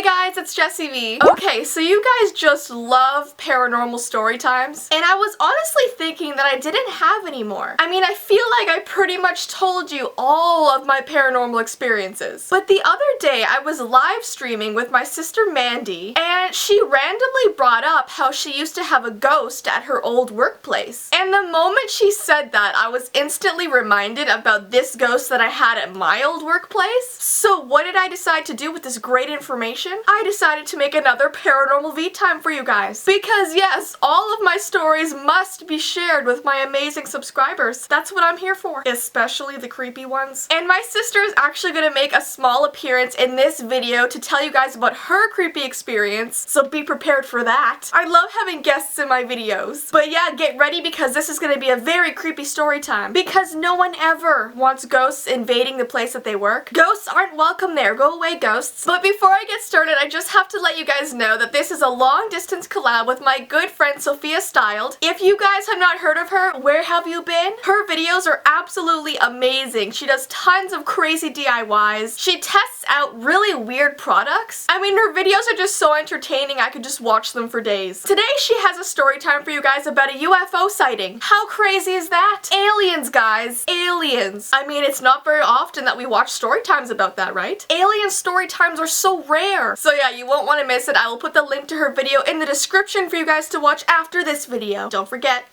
guys, it's Jessie V. Okay, so you guys just love paranormal story times, and I was honestly thinking that I didn't have any more. I mean, I feel like I pretty much told you all of my paranormal experiences. But the other day, I was live streaming with my sister Mandy, and she randomly brought up how she used to have a ghost at her old workplace. And the moment she said that, I was instantly reminded about this ghost that I had at my old workplace. So what did I decide to do with this great information? I decided to make another paranormal veetime for you guys. Because yes, all of my stories must be shared with my amazing subscribers. That's what I'm here for. Especially the creepy ones. And my sister is actually going to make a small appearance in this video to tell you guys about her creepy experience. So be prepared for that. I love having guests in my videos. But yeah, get ready because this is going to be a very creepy story time. Because no one ever wants ghosts invading the place that they work. Ghosts aren't welcome there. Go away, ghosts. But before I get started, I just have to let you guys know that this is a long distance collab with my good friend Sophia Styled. If you guys have not heard of her, where have you been? Her videos are absolutely amazing. She does tons of crazy DIYs. She tests out really weird products. I mean, her videos are just so entertaining, I could just watch them for days. Today she has a story time for you guys about a UFO sighting. How crazy is that? Aliens, guys. Aliens. I mean, it's not very often that we watch story times about that, right? Alien story times are so rare. So yeah, you won't want to miss it. I will put the link to her video in the description for you guys to watch after this video. Don't forget.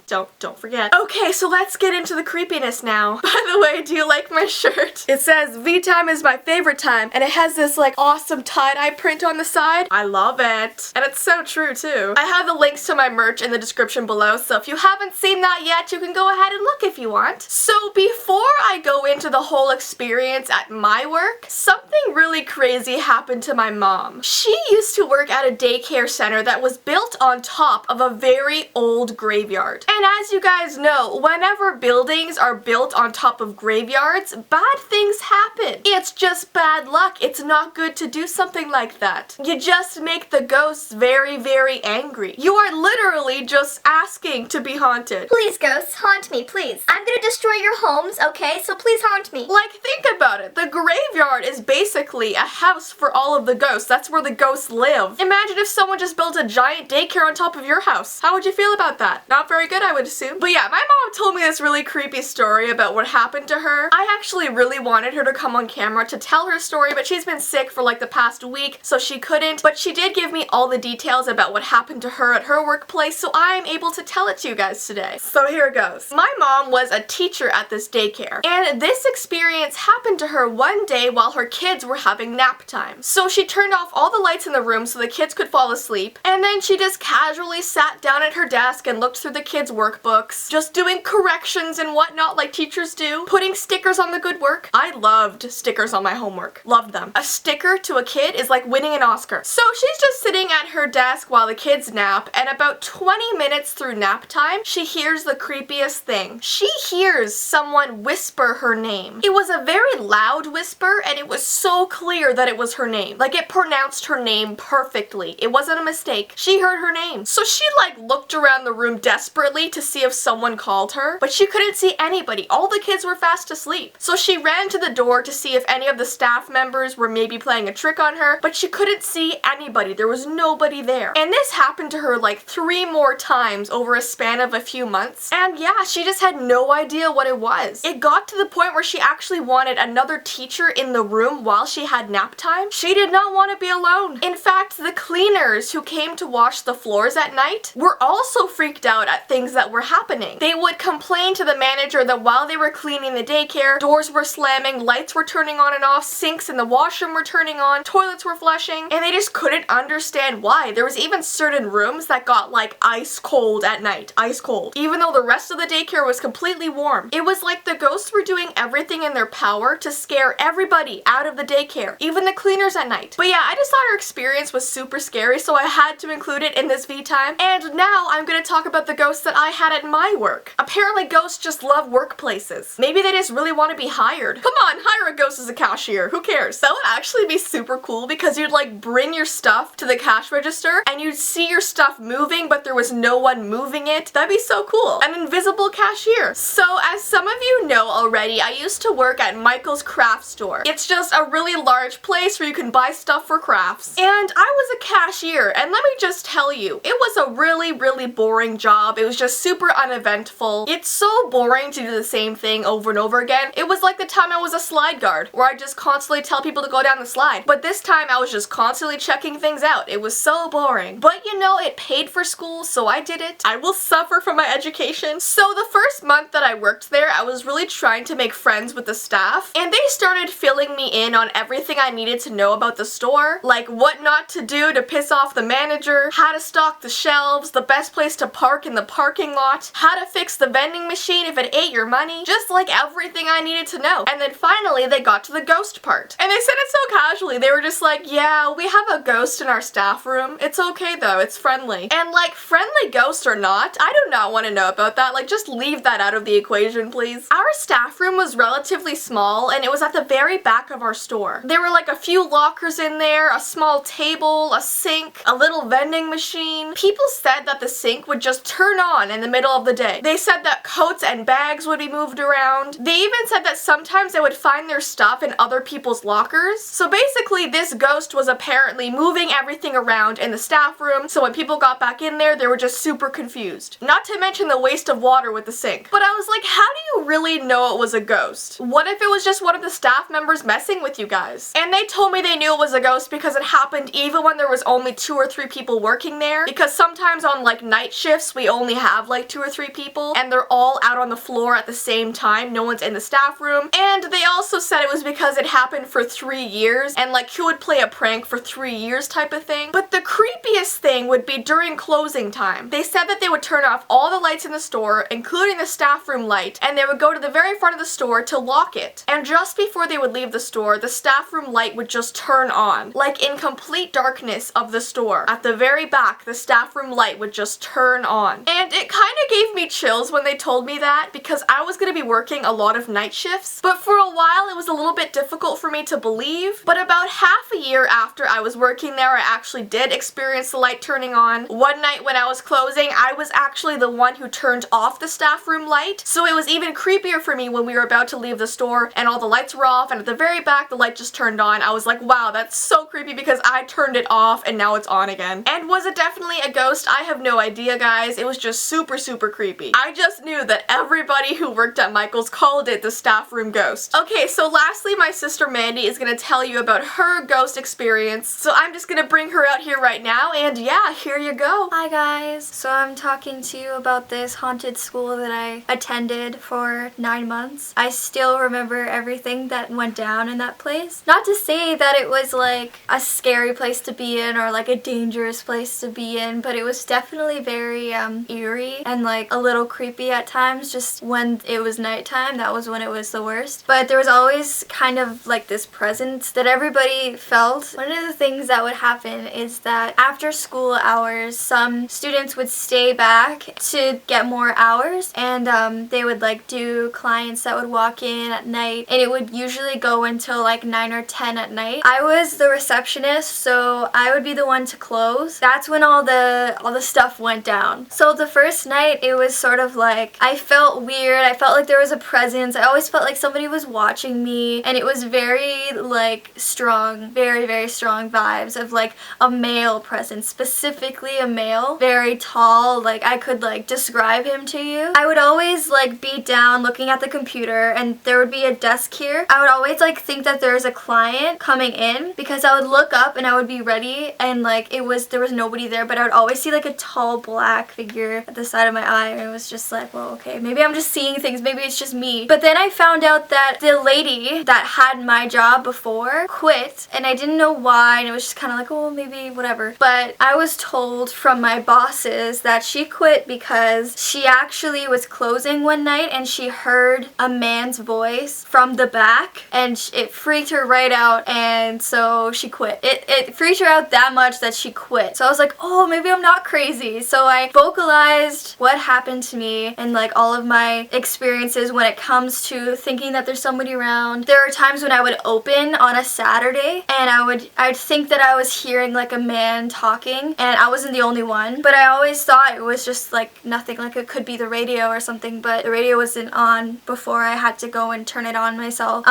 Don't forget. Okay, so let's get into the creepiness now. By the way, do you like my shirt? It says, "V-time is my favorite time," and it has this like awesome tie-dye print on the side. I love it. And it's so true too. I have the links to my merch in the description below, so if you haven't seen that yet, you can go ahead and look if you want. So before I go into the whole experience at my work, something really crazy happened to my mom. She used to work at a daycare center that was built on top of a very old graveyard. And as you guys know, whenever buildings are built on top of graveyards, bad things happen. It's just bad luck. It's not good to do something like that. You just make the ghosts very, very angry. You are literally just asking to be haunted. Please, ghosts, haunt me, please. I'm gonna destroy your homes, okay? So please haunt me. Like, think about it. The graveyard is basically a house for all of the ghosts. That's where the ghosts live. Imagine if someone just built a giant daycare on top of your house. How would you feel about that? Not very good, I would assume. But yeah, my mom told me this really creepy story about what happened to her. I actually really wanted her to come on camera to tell her story, but she's been sick for like the past week, so she couldn't. But she did give me all the details about what happened to her at her workplace, so I'm able to tell it to you guys today. So here it goes. My mom was a teacher at this daycare, and this experience happened to her one day while her kids were having nap time. So she turned off all the lights in the room so the kids could fall asleep, and then she just casually sat down at her desk and looked through the kids' workbooks, just doing corrections and whatnot like teachers do, putting stickers on the good work. I loved stickers on my homework. Loved them. A sticker to a kid is like winning an Oscar. So she's just sitting at her desk while the kids nap, and about 20 minutes through nap time, she hears the creepiest thing. She hears someone whisper her name. It was a very loud whisper, and it was so clear that it was her name. Like, it pronounced her name perfectly. It wasn't a mistake. She heard her name. So she like looked around the room desperately to see if someone called her, but she couldn't see anybody. All the kids were fast asleep. So she ran to the door to see if any of the staff members were maybe playing a trick on her, but she couldn't see anybody. There was nobody there. And this happened to her like 3 more times over a span of a few months. And yeah, she just had no idea what it was. It got to the point where she actually wanted another teacher in the room while she had nap time. She did not want to be alone. In fact, the cleaners who came to wash the floors at night were also freaked out at things that were happening. They would complain to the manager that while they were cleaning the daycare, doors were slamming, lights were turning on and off, sinks in the washroom were turning on, toilets were flushing, and they just couldn't understand why. There was even certain rooms that got like ice cold at night. Ice cold. Even though the rest of the daycare was completely warm. It was like the ghosts were doing everything in their power to scare everybody out of the daycare. Even the cleaners at night. But yeah, I just thought her experience was super scary, so I had to include it in this V-time. And now I'm gonna talk about the ghost that I had at my work. Apparently ghosts just love workplaces. Maybe they just really want to be hired. Come on, hire a ghost as a cashier. Who cares? That would actually be super cool because you'd like bring your stuff to the cash register and you'd see your stuff moving but there was no one moving it. That'd be so cool. An invisible cashier. So as some of you know already, I used to work at Michael's craft store. It's just a really large place where you can buy stuff for crafts. And I was a cashier, and let me just tell you, it was a really boring job. It was just super uneventful. It's so boring to do the same thing over and over again. It was like the time I was a slide guard, where I just constantly tell people to go down the slide. But this time I was just constantly checking things out. It was so boring. But you know, it paid for school, so I did it. I will suffer for my education. So the first month that I worked there, I was really trying to make friends with the staff, and they started filling me in on everything I needed to know about the store, like what not to do to piss off the manager, how to stock the shelves, the best place to park in the parking lot, how to fix the vending machine if it ate your money, just like everything I needed to know. And then finally they got to the ghost part. And they said it so casually. They were just like, yeah, we have a ghost in our staff room. It's okay though, it's friendly. And like, friendly ghost or not, I do not want to know about that. Like, just leave that out of the equation, please. Our staff room was relatively small and it was at the very back of our store. There were like a few lockers in there, a small table, a sink, a little vending machine. People said that the sink would just turn on in the middle of the day. They said that coats and bags would be moved around. They even said that sometimes they would find their stuff in other people's lockers. So basically this ghost was apparently moving everything around in the staff room, so when people got back in there, they were just super confused. Not to mention the waste of water with the sink. But I was like, how do you really know it was a ghost? What if it was just one of the staff members messing with you guys? And they told me they knew it was a ghost because it happened even when there was only 2 or 3 people working there, because sometimes on like night shifts we only have like 2 or 3 people and they're all out on the floor at the same time. No one's in the staff room. And they also said it was because it happened for 3 years and like who would play a prank for 3 years type of thing. But the creepiest thing would be during closing time. They said that they would turn off all the lights in the store, including the staff room light, and they would go to the very front of the store to lock it. And just before they would leave the store, the staff room light would just turn on. Like in complete darkness of the store. At the very back, the staff room light would just turn on. And it kind of gave me chills when they told me that because I was going to be working a lot of night shifts. But for a while, it was a little bit difficult for me to believe. But about half a year after I was working there, I actually did experience the light turning on. One night when I was closing, I was actually the one who turned off the staff room light. So it was even creepier for me when we were about to leave the store and all the lights were off and at the very back the light just turned on. I was like, wow, that's so creepy because I turned it off and now it's on again. And was it definitely a ghost? I have no idea, guys. It was just super creepy. I just knew that everybody who worked at Michael's called it the staff room ghost. Okay, so lastly, my sister Mandy is gonna tell you about her ghost experience. So I'm just gonna bring her out here right now and yeah, here you go. Hi guys, so I'm talking to you about this haunted school that I attended for 9 months. I still remember everything that went down in that place. Not to say that it was like a scary place to be in or like a dangerous place to be in, but it was definitely very eerie and like a little creepy at times. Just when it was nighttime, that was when it was the worst. But there was always kind of like this presence that everybody felt. One of the things that would happen is that after school hours, some students would stay back to get more hours, and they would like do clients that would walk in at night, and it would usually go until like 9 or 10 at night. I was the receptionist, so I would be the one to close. That's when all the stuff went down. So the first night, it was sort of like, I felt weird. I felt like there was a presence. I always felt like somebody was watching me, and it was very like strong, very strong vibes of like a male presence, specifically a male, very tall. Like I could like describe him to you. I would always like be down looking at the computer and there would be a desk here. I would always like think that there's a client coming in because I would look up and I would be ready and like there was nobody there, but I would always see like a tall black figure at the side of my eye, and it was just like, well, okay, maybe I'm just seeing things, maybe it's just me. But then I found out that the lady that had my job before quit, and I didn't know why, and it was just kind of like, oh, maybe whatever. But I was told from my bosses that she quit because she actually was closing one night and she heard a man's voice from the back, and it freaked her right out, and so she quit. It freaked her out that much that she quit. So I was like, oh, maybe I'm not crazy. So I vocalized realized what happened to me and like all of my experiences when it comes to thinking that there's somebody around. There were times when I would open on a Saturday and I'd think that I was hearing like a man talking, and I wasn't the only one, but I always thought it was just like nothing, like it could be the radio or something, but the radio wasn't on before I had to go and turn it on myself.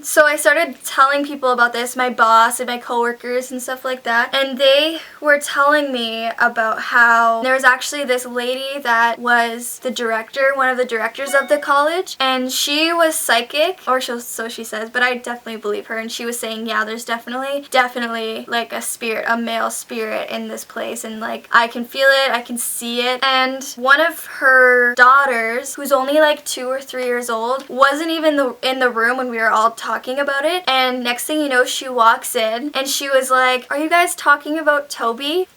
So I started telling people about this, my boss and my coworkers and stuff like that, and they were telling me about how there was actually this lady that was the director, one of the directors of the college, and she was psychic, or so she says, but I definitely believe her, and she was saying, yeah, there's definitely like a spirit, a male spirit in this place, and like I can feel it, I can see it. And one of her daughters, who's only like 2 or 3 years old, wasn't even in the room when we were all talking about it, and next thing you know, she walks in and she was like, are you guys talking about Toby?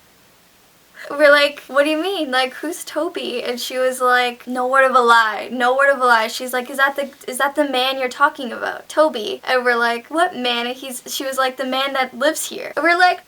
We're like, what do you mean? Like, who's Toby? And she was like, no word of a lie. No word of a lie. She's like, is that the man you're talking about? Toby. And we're like, what man? And she was like, the man that lives here. And we're like,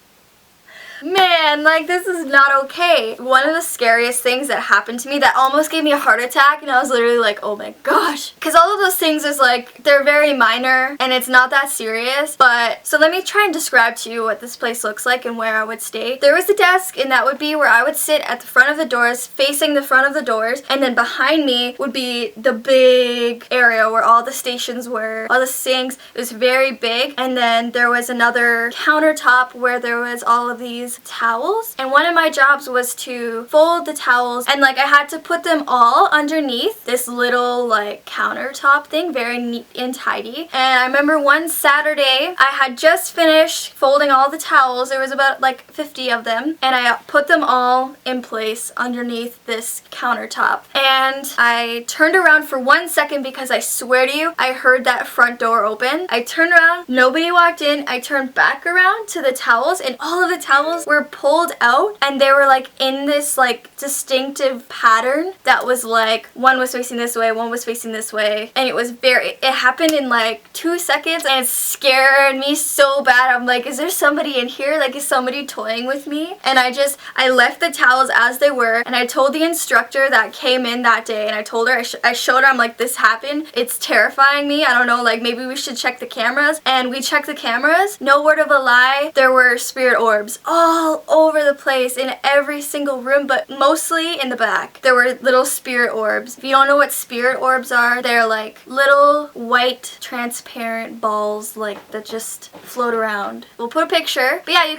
man, like, this is not okay. One of the scariest things that happened to me that almost gave me a heart attack, and I was literally like, oh my gosh. Because all of those things is like, they're very minor and it's not that serious. But so let me try and describe to you what this place looks like and where I would stay. There was a desk, and that would be where I would sit at the front of the doors, facing the front of the doors, and then behind me would be the big area where all the stations were, all the sinks. It was very big. And then there was another countertop where there was all of these towels, and one of my jobs was to fold the towels, and like I had to put them all underneath this little like countertop thing, very neat and tidy. And I remember one Saturday I had just finished folding all the towels. There was about like 50 of them, and I put them all in place underneath this countertop, and I turned around for 1 second because I swear to you, I heard that front door open. I turned around, nobody walked in. I turned back around to the towels, and all of the towels were pulled out, and they were like in this like distinctive pattern that was like one was facing this way, one was facing this way, and it happened in like 2 seconds, and it scared me so bad. I'm like, is there somebody in here? Like, is somebody toying with me? And I left the towels as they were, and I told the instructor that came in that day, and I told her, I showed her, I'm like, this happened, it's terrifying me, I don't know, like maybe we should check the cameras. And we checked the cameras. No word of a lie, there were spirit orbs all over the place in every single room, but mostly in the back. There were little spirit orbs. If you don't know what spirit orbs are, they're like little white transparent balls like that just float around. We'll put a picture. But yeah, you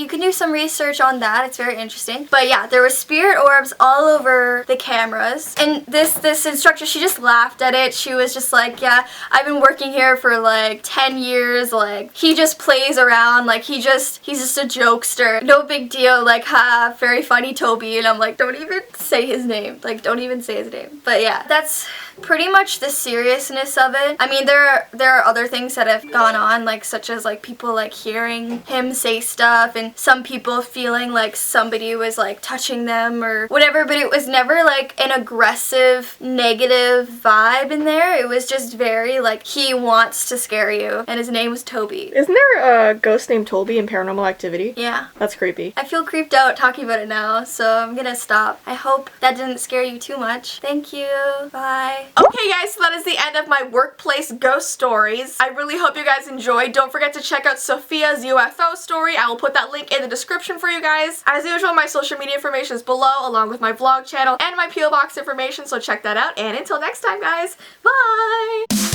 can do some research on that. It's very interesting. But yeah, there were spirit orbs all over the cameras. And this instructor, she just laughed at it. She was just like, yeah, I've been working here for like 10 years. Like, he just plays around. Like, he's just a jokester. No big deal. Like, ha, very funny, Toby. And I'm like, don't even say his name. Like, don't even say his name. But yeah, that's pretty much the seriousness of it. I mean, there are other things that have gone on, like such as like people like hearing him say stuff, and some people feeling like somebody was like touching them or whatever, but it was never like an aggressive negative vibe in there. It was just very like, he wants to scare you, and his name was Toby. Isn't there a ghost named Toby in Paranormal Activity? Yeah. That's creepy. I feel creeped out talking about it now, so I'm gonna stop. I hope that didn't scare you too much. Thank you. Bye. Okay guys, so that is the end of my workplace ghost stories. I really hope you guys enjoyed. Don't forget to check out Sophia's UFO story. I will put that link in the description for you guys. As usual, my social media information is below, along with my vlog channel and my P.O. Box information, so check that out. And until next time guys, bye!